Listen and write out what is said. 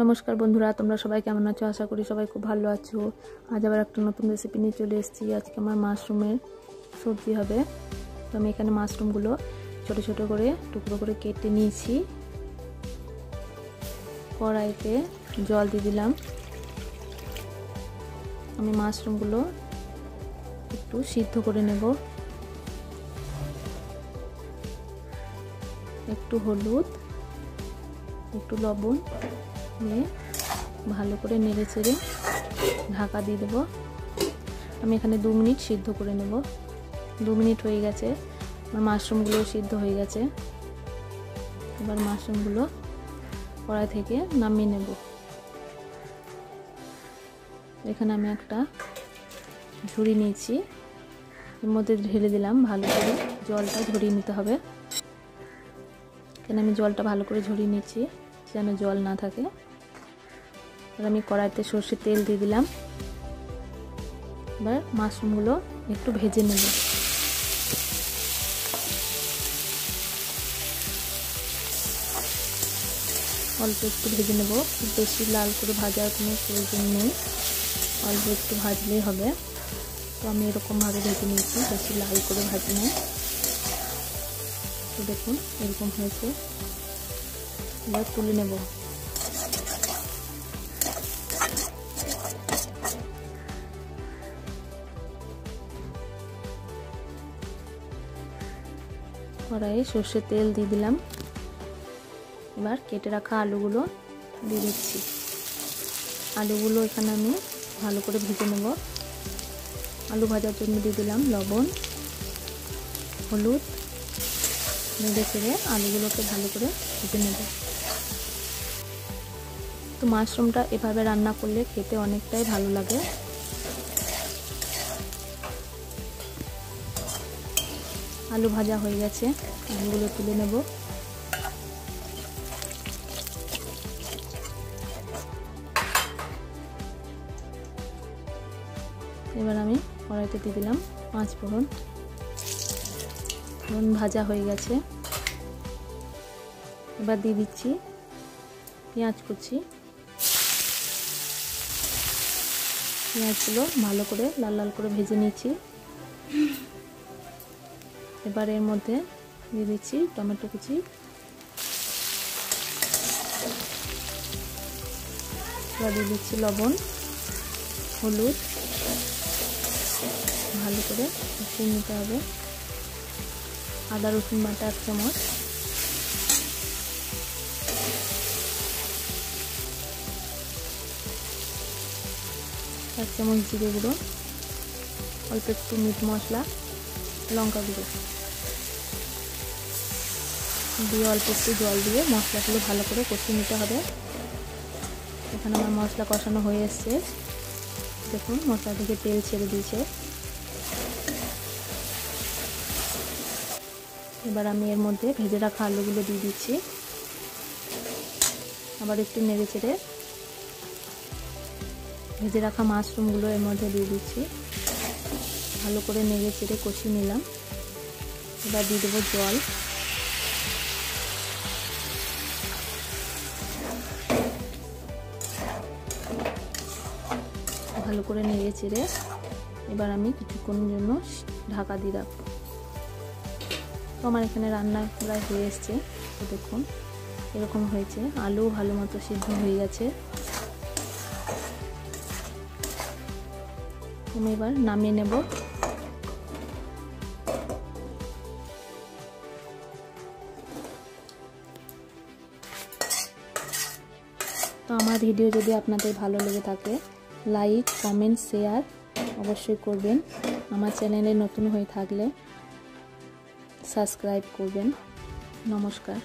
নমস্কার বন্ধুরা, তোমরা সবাই কেমন আছো? আশা করি সবাই খুব ভালো আছো। আজ আবার একটা নতুন রেসিপি নিয়ে চলে এসেছি। আজকে আমার মাশরুমের সবজি হবে। তো আমি এখানে মাশরুমগুলো ছোট ছোট করে টুকরো করে কেটে নিয়েছি। কড়াইতে জল দিয়ে দিলাম। আমি মাশরুমগুলো একটু সিদ্ধ করে নেব। একটু হলুদ, একটু লবণ দিয়ে ভালো করে নেড়ে চেড়ে ঢাকা দিয়ে দেবো। আমি এখানে 2 মিনিট সিদ্ধ করে নেব। 2 মিনিট হয়ে গেছে, আমার মাশরুমগুলো সিদ্ধ হয়ে গেছে। এবার মাশরুমগুলো কড়াই থেকে নামিয়ে নেব। এখানে আমি একটা ঝুড়ি নিয়েছি, এর মধ্যে ঢেলে দিলাম। ভালো করে জলটা ঝরিয়ে নিতে হবে। এখানে আমি জলটা ভালো করে ঝরিয়ে নিচ্ছি যেন জল না থাকে। আর আমি কড়াইতে সর্ষের তেল দিয়ে দিলাম। এবার মাশরুমগুলো একটু ভেজে নেব। অল্প একটু ভেজে নেব, খুব বেশি লাল করে ভাজার কোনো প্রয়োজন নেই, অল্প একটু ভাজলেই হবে। তো আমি এরকমভাবে ভেজে নিয়েছি, বেশি লাল করে ভাজি নেই। তো দেখুন এরকম হয়েছে। এবার তুলে নেব। কড়াইয়ে সর্ষের তেল দিয়ে দিলাম। এবার কেটে রাখা আলুগুলো দিয়ে দিচ্ছি। আলুগুলো এখানে আমি ভালো করে ভেজে নেব। আলু ভাজার জন্য দিয়ে দিলাম লবণ, হলুদ, নেড়ে চেড়ে আলুগুলোকে ভালো করে ভেজে নেব। তো মাশরুমটা এভাবে রান্না করলে খেতে অনেকটাই ভালো লাগে। আলু ভাজা হয়ে গেছে, আলুগুলো তুলে নেব। এবার আমি কড়াইতে দিয়ে দিলাম 5 ফোড়ন। ফোড়ন ভাজা হয়ে গেছে। এবার দিয়ে দিচ্ছি পেঁয়াজ কুচি। পেঁয়াজগুলো ভালো করে লাল লাল করে ভেজে নিয়েছি। এবার এর মধ্যে দিয়ে দিচ্ছি টমেটো কুচি। এবার দিয়ে দিচ্ছি লবণ, হলুদ, ভালো করে কষিয়ে নিতে হবে। আদা রসুন বাটা 1 চামচ, এক চামচ জিরে গুঁড়ো, অল্প একটু মিট মশলা, লঙ্কা গুঁড়ো দিয়ে অল্প একটু জল দিয়ে মশলাগুলো ভালো করে কষিয়ে নিতে হবে। এখানে আমার মশলা কষানো হয়ে এসছে। দেখুন মশলা থেকে তেল ছেড়ে দিয়েছে। এবার আমি এর মধ্যে ভেজে রাখা আলুগুলো দিয়ে দিচ্ছি। আবার একটু নেড়ে চেড়ে ভেজে রাখা মাশরুমগুলো এর মধ্যে দিয়ে দিচ্ছি। ভালো করে নেড়ে চেড়ে কষিয়ে নিলাম। এবার দিয়ে দেবো জল। ভালো করে নেড়ে চেড়ে এবার আমি কিছুক্ষণের জন্য ঢাকা দিয়ে রাখবো। তো আমার এখানে রান্না প্রায় হয়ে এসছে। তো দেখুন এরকম হয়েছে, আলু ভালো মতো সিদ্ধ হয়ে গেছে। আমি এবার নামিয়ে নেব। তো আমার ভিডিও যদি আপনাদের ভালো লেগে থাকে লাইক, কমেন্ট, শেয়ার অবশ্যই করবেন। আমার চ্যানেলে নতুন হয়ে থাকলে সাবস্ক্রাইব করবেন। নমস্কার।